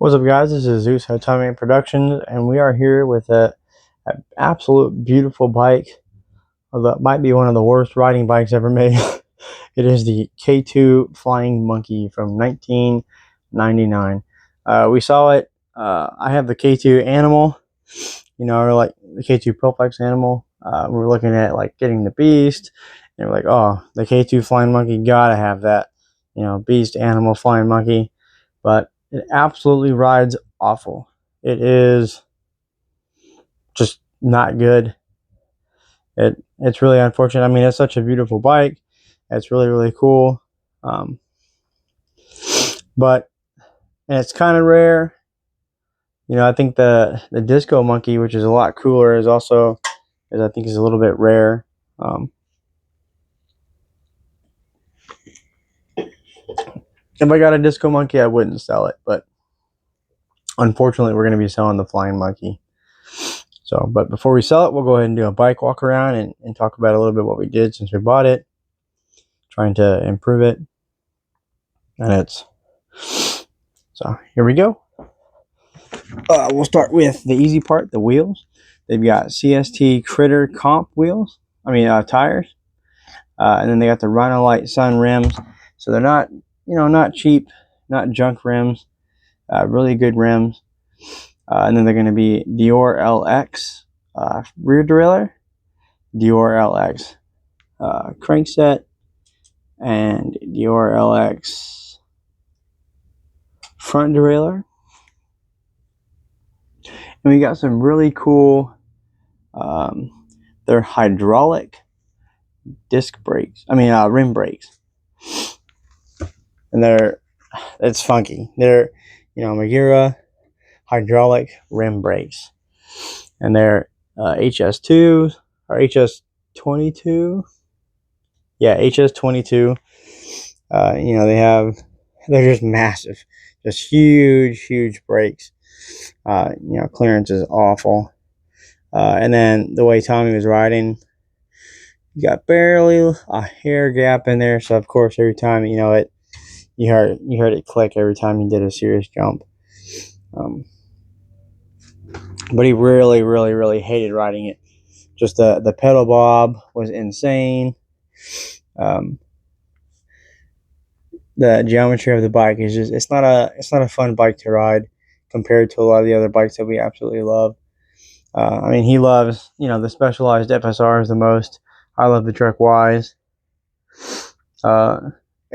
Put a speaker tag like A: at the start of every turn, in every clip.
A: What's up, guys? This is Zeus Automated Productions, and we are here with an absolute beautiful bike. That might be one of the worst riding bikes ever made. It is the K2 Flying Monkey from 1999. We saw it. I have the K2 Animal, or like the K2 Proflex Animal. We were looking at like getting the Beast, and we're like, oh, the K2 Flying Monkey, gotta have that. Beast Animal Flying Monkey, but it absolutely rides awful. It is just not good. It's really unfortunate. I mean, it's such a beautiful bike. It's really cool. But and it's kind of rare. I think the Disco Monkey, which is a lot cooler, is also is a little bit rare. If I got a Disco Monkey, I wouldn't sell it, but unfortunately, we're going to be selling the Flying Monkey. So, but before we sell it, we'll go ahead and do a bike walk around and talk about a little bit what we did since we bought it, trying to improve it. And so here we go. We'll start with the easy part, the wheels. They've got CST Critter Comp wheels, tires. And then they got the Rhinolite Sun rims. So they're not, not cheap, not junk rims, really good rims. And then they're going to be Dior LX rear derailleur, Dior LX crankset, and Dior LX front derailleur. And we got some really cool, they're hydraulic disc brakes, rim brakes. And it's funky. They're, Magura hydraulic rim brakes. And they're HS2 or HS22. Yeah, HS22. They're just massive, just huge brakes. Clearance is awful. And then the way Tommy was riding, you got barely a hair gap in there. So of course, every time you heard it click every time he did a serious jump. But he really hated riding it. Just the pedal bob was insane. The geometry of the bike is just it's not a fun bike to ride compared to a lot of the other bikes that we absolutely love. He loves the Specialized FSRs the most. I love the Trek Ys,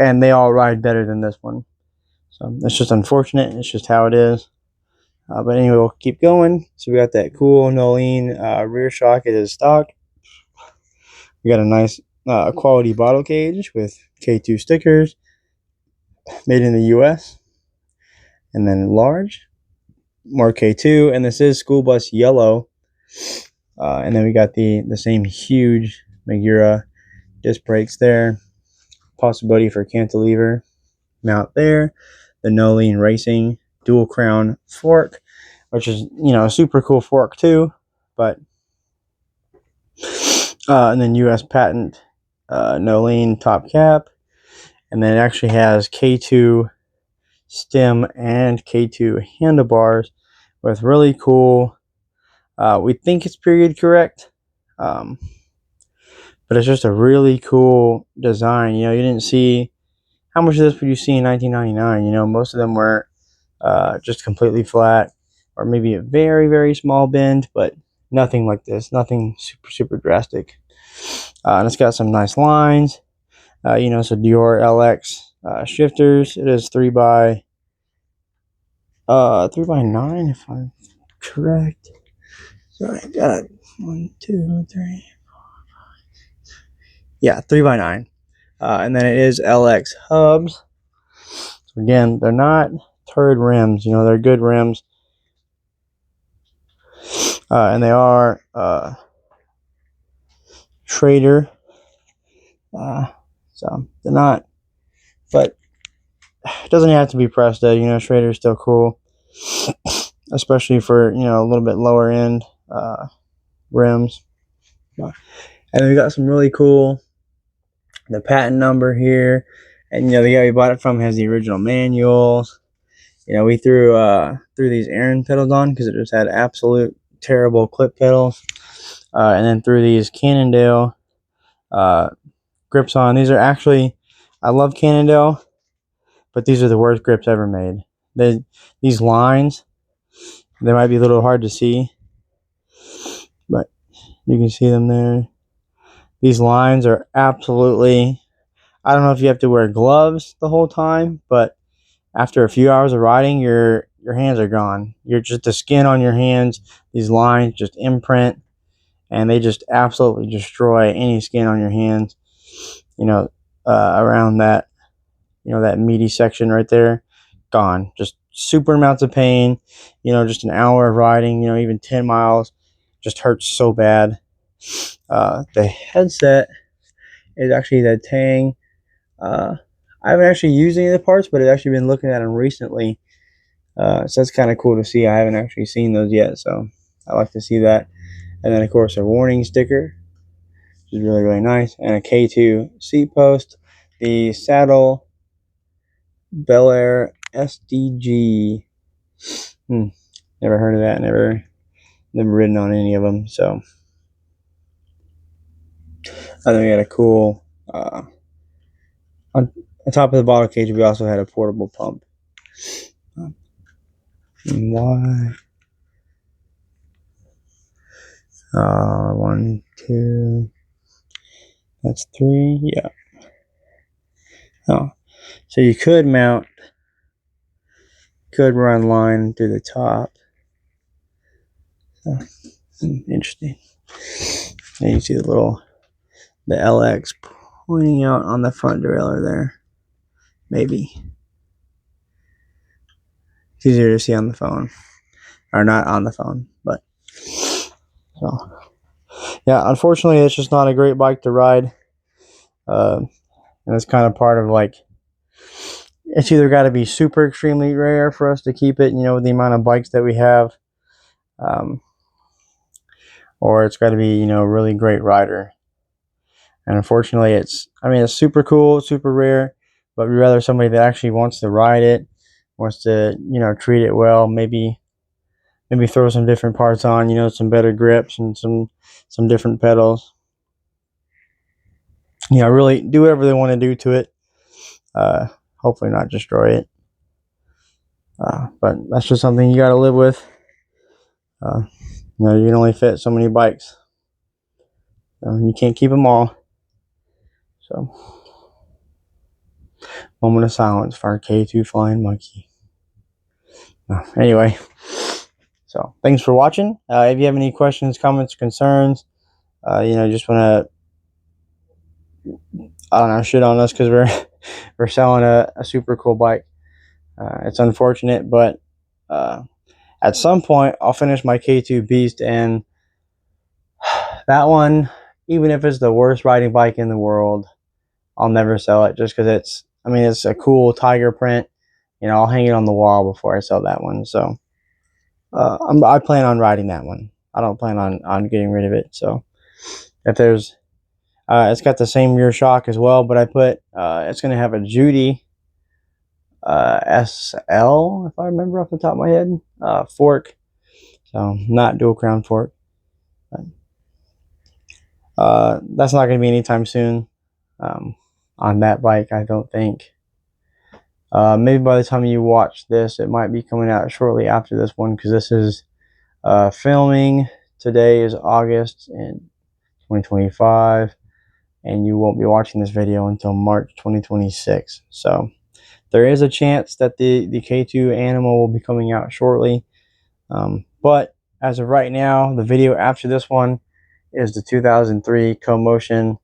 A: and they all ride better than this one. So it's just unfortunate. It's just how it is. But anyway, we'll keep going. So we got that cool Nolene rear shock. It is stock. We got a nice quality bottle cage with K2 stickers, made in the US. And then large, more K2, and this is school bus yellow. And then we got the same huge Magura disc brakes there. Possibility for cantilever mount there. The Nolene Racing dual crown fork, which is a super cool fork too. But and then US patent Nolene top cap, and then it actually has K2 stem and K2 handlebars with really cool. We think it's period correct, but it's just a really cool design. You didn't see how much of this would you see in 1999. Most of them were just completely flat, or maybe a very small bend, but nothing like this, nothing super drastic. And it's got some nice lines, so Dior LX shifters. It is 3x9 if I'm correct. So I got 1, 2, 3, 4, 5. Yeah, 3x9. And then it is LX hubs. So again, they're not turd rims. They're good rims. And they are Schrader. So they're not, but it doesn't have to be Presto. Schrader is still cool, especially for a little bit lower end rims. And then we got some really cool, the patent number here, and the guy we bought it from has the original manuals. You know, we threw these Aaron pedals on because it just had absolute terrible clip pedals, and then threw these Cannondale grips on. These are actually, I love Cannondale, but these are the worst grips ever made. These lines, they might be a little hard to see, but you can see them there. These lines are absolutely, I don't know if you have to wear gloves the whole time, but after a few hours of riding, your hands are gone. You're just the skin on your hands, these lines just imprint, and they just absolutely destroy any skin on your hands, you know, around that, you know, that meaty section right there, gone. Just super amounts of pain, you know, just an hour of riding, you know, even 10 miles just hurts so bad. The headset is actually the Tang. I haven't actually used any of the parts, but I've actually been looking at them recently. So that's kind of cool to see. I haven't actually seen those yet, so I like to see that. And then, of course, a warning sticker, which is really, really nice. And a K2 seat post. The saddle Bel Air SDG. Never heard of that. Never ridden on any of them. So I think we had a cool. On top of the bottle cage, we also had a portable pump. Why? 1, 2. That's 3. Yeah. Oh, so you could mount. Could run line through the top. So, interesting. And you see the LX pointing out on the front derailleur there. Maybe. It's easier to see on the phone. Or not on the phone, but so yeah, unfortunately it's just not a great bike to ride. And it's kind of part of like, it's either got to be super extremely rare for us to keep it, you know, with the amount of bikes that we have, or it's got to be, you know, a really great rider. And unfortunately it's super cool, super rare, but we'd rather somebody that actually wants to ride it, wants to, you know, treat it well, maybe throw some different parts on, you know, some better grips and some different pedals. You know, really do whatever they want to do to it. Hopefully not destroy it. But that's just something you got to live with. You know, you can only fit so many bikes. You can't keep them all. So, moment of silence for our K2 flying monkey. Anyway, so thanks for watching. If you have any questions, comments, concerns, you know, just want to, I don't know, shit on us because we're selling a super cool bike. It's unfortunate, but at some point I'll finish my K2 Beast, and that one, even if it's the worst riding bike in the world, I'll never sell it just because it's a cool tiger print. You know, I'll hang it on the wall before I sell that one. So I plan on riding that one. I don't plan on getting rid of it. So if there's, it's got the same rear shock as well, but I put, it's going to have a Judy SL, if I remember off the top of my head, fork. So not dual crown fork. But, that's not going to be anytime soon. On that bike, I don't think. Maybe by the time you watch this, it might be coming out shortly after this one, because this is filming. Today is August in 2025, and you won't be watching this video until March 2026. So there is a chance that the K2 Animal will be coming out shortly. But as of right now, the video after this one is the 2003 Co-Motion.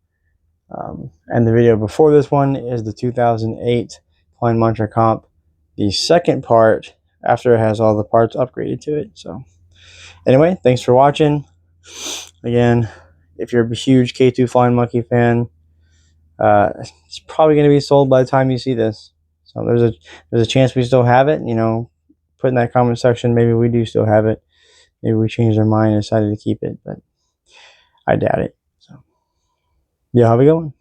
A: And the video before this one is the 2008 Klein Mantra Comp. The second part, after it has all the parts upgraded to it. So anyway, thanks for watching. Again, if you're a huge K2 Flying Monkey fan, it's probably going to be sold by the time you see this. So there's a chance we still have it. You know, put in that comment section, maybe we do still have it. Maybe we changed our mind and decided to keep it, but I doubt it. So yeah, have a good one.